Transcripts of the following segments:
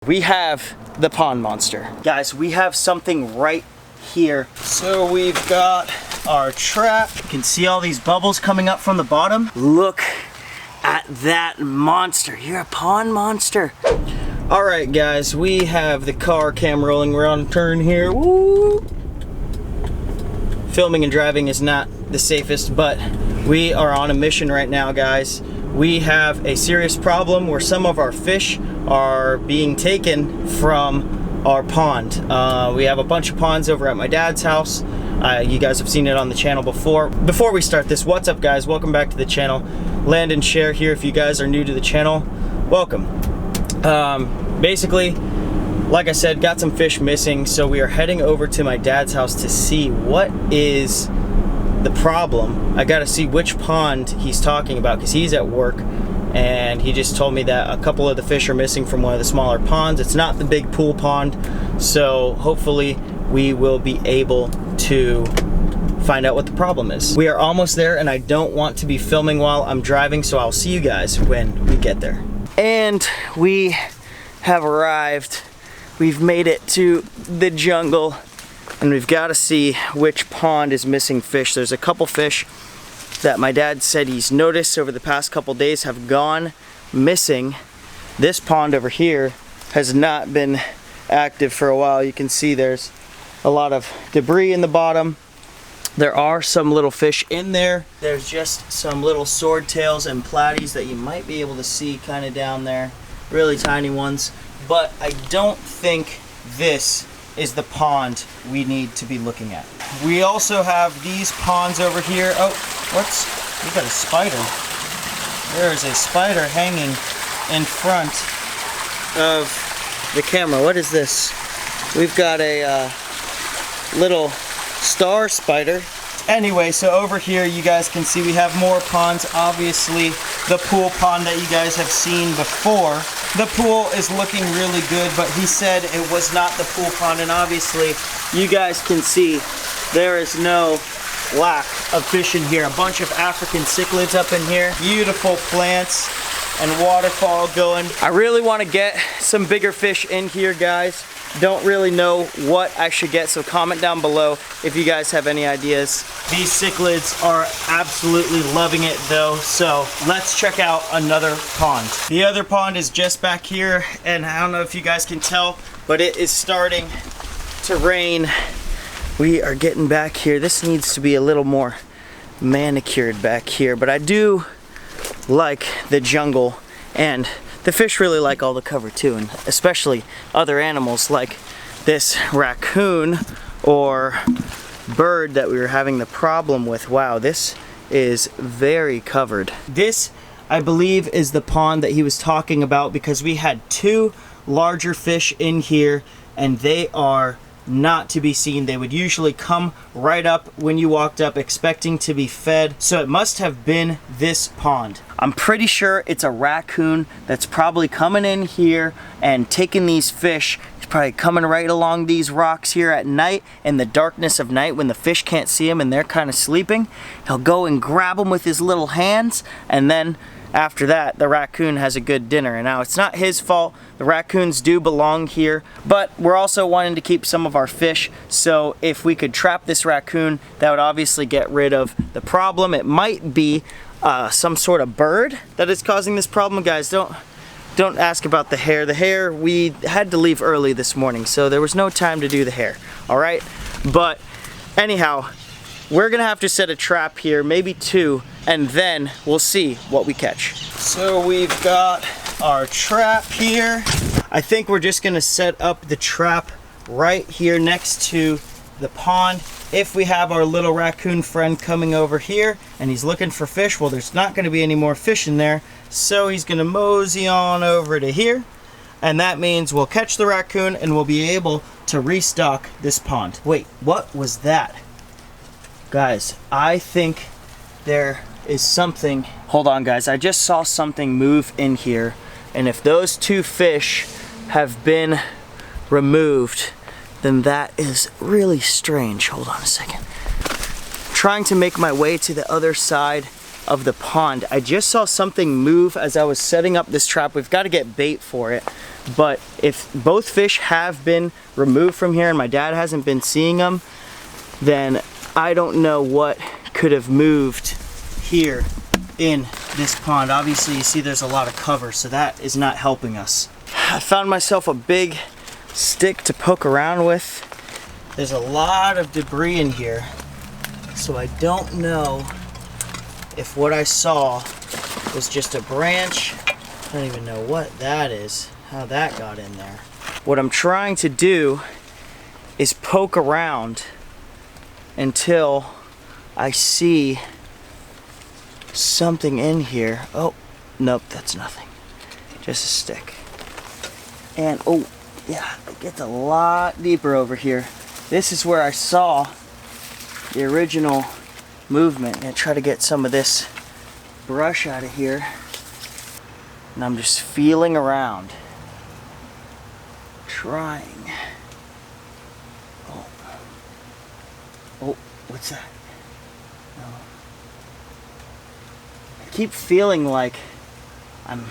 We have the pond monster. Guys, we have something right here. So we've got our trap. You can see all these bubbles coming up from the bottom. Look at that monster. You're a pond monster. All right, guys, we have the car cam rolling. We're on a turn here. Woo! Filming and driving is not the safest, but we are on a mission right now, guys. We have a serious problem where some of our fish are being taken from our pond. We have a bunch of ponds over at my dad's house. You guys have seen it on the channel before. Before we start this, what's up, guys? Welcome back to the channel. Landon, Scherr here. If you guys are new to the channel, welcome. Basically, like I said, got some fish missing, so we are heading over to my dad's house to see what is the problem. I gotta see which pond he's talking about because he's at work and he just told me that a couple of the fish are missing from one of the smaller ponds. It's not the big pool pond, so hopefully we will be able to find out what the problem is. We are almost there and I don't want to be filming while I'm driving, so I'll see you guys when we get there. And we have arrived. We've made it to the jungle and we've got to see which pond is missing fish. There's a couple fish that my dad said he's noticed over the past couple days have gone missing. This pond over here has not been active for a while. You can see there's a lot of debris in the bottom. There are some little fish in there. There's just some little swordtails and platies that you might be able to see kind of down there. Really tiny ones. But I don't think this is the pond we need to be looking at. We also have these ponds over here. Oh, we got a spider. There is a spider hanging in front of the camera. What is this? We've got a little star spider. Anyway, so over here you guys can see we have more ponds. Obviously, the pool pond that you guys have seen before. The pool is looking really good, but he said it was not the pool pond, and obviously you guys can see there is no lack of fish in here. A bunch of African cichlids up in here. Beautiful plants and waterfall going. I really want to get some bigger fish in here, guys. Don't really know what I should get, so comment down below if you guys have any ideas. These cichlids are absolutely loving it though, so let's check out another pond. The other pond is just back here, and I don't know if you guys can tell, but it is starting to rain. We are getting back here. This needs to be a little more manicured back here, but I do like the jungle, and the fish really like all the cover too, and especially other animals like this raccoon or bird that we were having the problem with. Wow, this is very covered. This, I believe, is the pond that he was talking about because we had two larger fish in here and they are not to be seen. They would usually come right up when you walked up expecting to be fed, so it must have been this pond. I'm pretty sure it's a raccoon that's probably coming in here and taking these fish. He's probably coming right along these rocks here at night in the darkness of night when the fish can't see him and they're kind of sleeping. He'll go and grab them with his little hands, and then after that, the raccoon has a good dinner. And now it's not his fault. The raccoons do belong here, but we're also wanting to keep some of our fish. So if we could trap this raccoon, that would obviously get rid of the problem. It might be some sort of bird that is causing this problem. Guys, don't ask about the hair. The hair, we had to leave early this morning, so there was no time to do the hair. All right, but anyhow, we're gonna have to set a trap here, maybe two, and then we'll see what we catch. So we've got our trap here. I think we're just gonna set up the trap right here next to the pond. If we have our little raccoon friend coming over here and he's looking for fish, well, there's not gonna be any more fish in there, so he's gonna mosey on over to here, and that means we'll catch the raccoon and we'll be able to restock this pond. Wait, what was that? Guys, I think there is something. Hold on, guys. I just saw something move in here, and if those two fish have been removed, then that is really strange. Hold on a second. I'm trying to make my way to the other side of the pond. I just saw something move as I was setting up this trap. We've got to get bait for it. But if both fish have been removed from here and my dad hasn't been seeing them, then I don't know what could have moved here in this pond. Obviously you see there's a lot of cover, so that is not helping us. I found myself a big stick to poke around with. There's a lot of debris in here, so I don't know if what I saw was just a branch. I don't even know what that is, how that got in there. What I'm trying to do is poke around until I see something in here. Oh, nope, that's nothing. Just a stick. And, oh, yeah, it gets a lot deeper over here. This is where I saw the original movement. And try to get some of this brush out of here. And I'm just feeling around. Trying. Oh. Oh, what's that? No. I keep feeling like I'm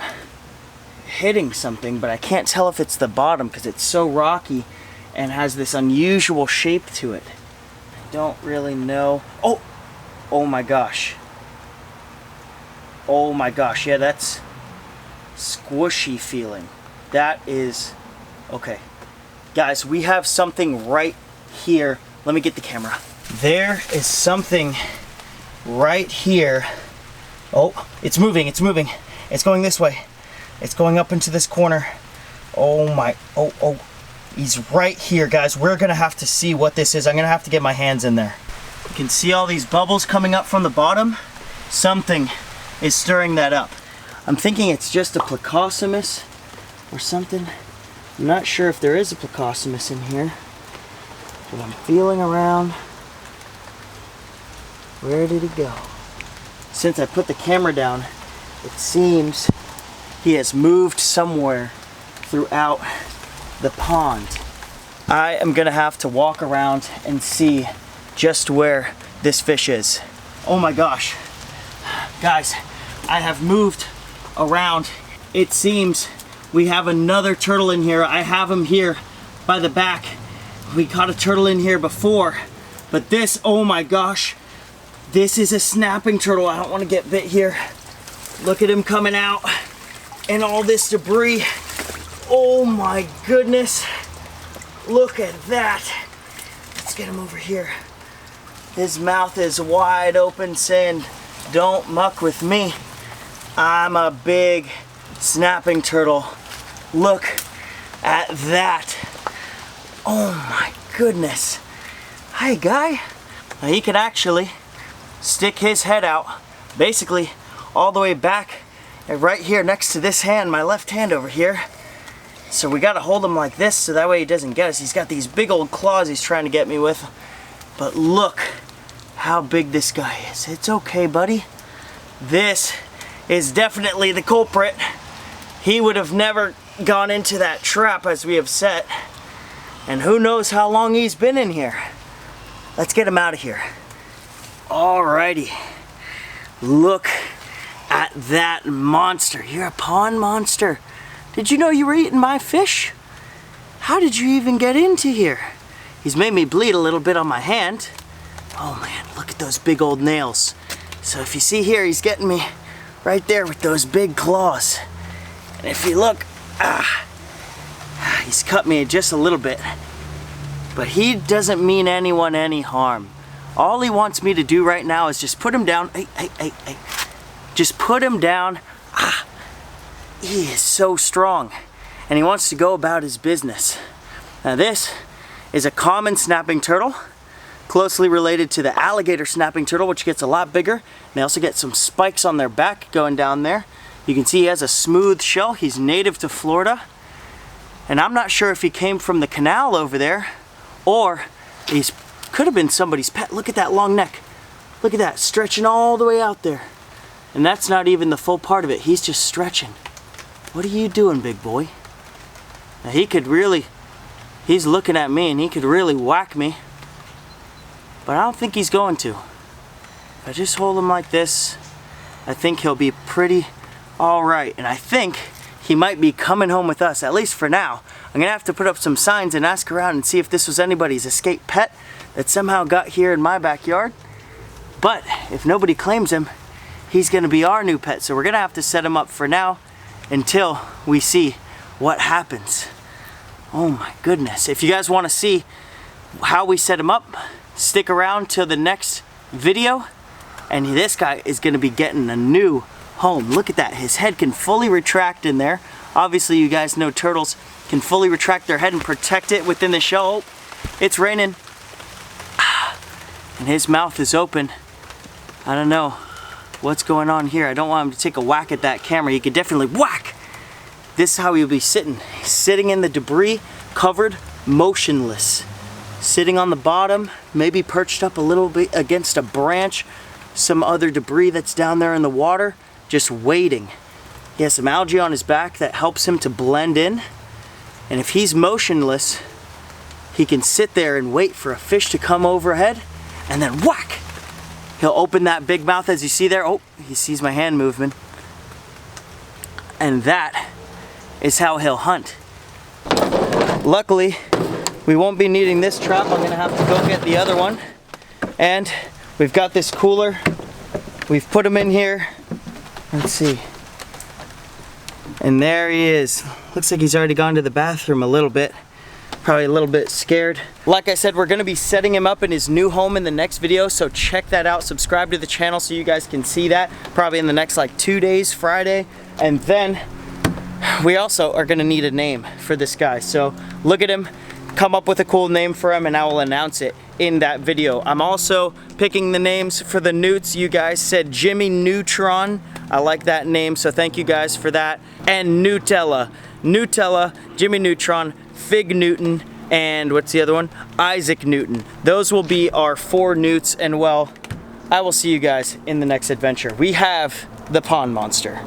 hitting something, but I can't tell if it's the bottom because it's so rocky and has this unusual shape to it. I don't really know. Oh! Oh my gosh. Oh my gosh. Yeah, that's squishy feeling. That is... Okay. Guys, we have something right here. Let me get the camera. There is something right here. Oh, it's moving, it's moving. It's going this way. It's going up into this corner. Oh my, oh. He's right here, guys. We're gonna have to see what this is. I'm gonna have to get my hands in there. You can see all these bubbles coming up from the bottom. Something is stirring that up. I'm thinking it's just a plecostomus or something. I'm not sure if there is a plecostomus in here, but I'm feeling around. Where did he go? Since I put the camera down, it seems he has moved somewhere throughout the pond. I am gonna have to walk around and see just where this fish is. Oh my gosh. Guys, I have moved around. It seems we have another turtle in here. I have him here by the back. We caught a turtle in here before, but this, oh my gosh, this is a snapping turtle. I don't want to get bit here. Look at him coming out and all this debris. Oh my goodness. Look at that. Let's get him over here. His mouth is wide open saying, "Don't muck with me. I'm a big snapping turtle." Look at that. Oh my goodness. Hi, guy. Now he could actually stick his head out basically all the way back and right here next to this hand, my left hand over here. So we gotta hold him like this so that way he doesn't get us. He's got these big old claws he's trying to get me with. But look how big this guy is. It's okay, buddy. This is definitely the culprit. He would have never gone into that trap as we have set. And who knows how long he's been in here. Let's get him out of here. Alrighty. Look at that monster. You're a pond monster. Did you know you were eating my fish? How did you even get into here? He's made me bleed a little bit on my hand. Oh man, look at those big old nails. So if you see here, he's getting me right there with those big claws. And if you look, he's cut me just a little bit. But he doesn't mean anyone any harm. All he wants me to do right now is just put him down. Hey. Just put him down. He is so strong. And he wants to go about his business. Now this is a common snapping turtle, closely related to the alligator snapping turtle, which gets a lot bigger. And they also get some spikes on their back going down there. You can see he has a smooth shell. He's native to Florida. And I'm not sure if he came from the canal over there or he's could have been somebody's pet. Look at that long neck. Look at that, stretching all the way out there. And that's not even the full part of it. He's just stretching. What are you doing, big boy? Now he could really, he's looking at me and he could really whack me. But I don't think he's going to. If I just hold him like this I think he'll be pretty all right. And I think he might be coming home with us, at least for now. I'm gonna have to put up some signs and ask around and see if this was anybody's escaped pet that somehow got here in my backyard. But if nobody claims him, he's gonna be our new pet. So we're gonna have to set him up for now until we see what happens. Oh my goodness. If you guys wanna see how we set him up, stick around till the next video, and this guy is gonna be getting a new home. Look at that, his head can fully retract in there. Obviously you guys know turtles can fully retract their head and protect it within the shell. Oh, it's raining. And his mouth is open. I don't know what's going on here. I don't want him to take a whack at that camera. He could definitely whack. This is how he'll be sitting. Sitting in the debris, covered, motionless. Sitting on the bottom, maybe perched up a little bit against a branch, some other debris that's down there in the water, just waiting. He has some algae on his back that helps him to blend in. And if he's motionless, he can sit there and wait for a fish to come overhead, and then whack! He'll open that big mouth as you see there. Oh, he sees my hand movement. And that is how he'll hunt. Luckily, we won't be needing this trap. I'm gonna have to go get the other one. And we've got this cooler. We've put him in here. Let's see. And there he is. Looks like he's already gone to the bathroom a little bit. Probably a little bit scared. Like I said, we're gonna be setting him up in his new home in the next video, so check that out. Subscribe to the channel so you guys can see that. Probably in the next like 2 days, Friday. And then we also are gonna need a name for this guy. So look at him, come up with a cool name for him, and I will announce it in that video. I'm also picking the names for the newts. You guys said Jimmy Neutron. I like that name, so thank you guys for that. And Nutella. Nutella, Jimmy Neutron, Fig Newton, and what's the other one? Isaac Newton. Those will be our 4 newts, and well, I will see you guys in the next adventure. We have the pond monster.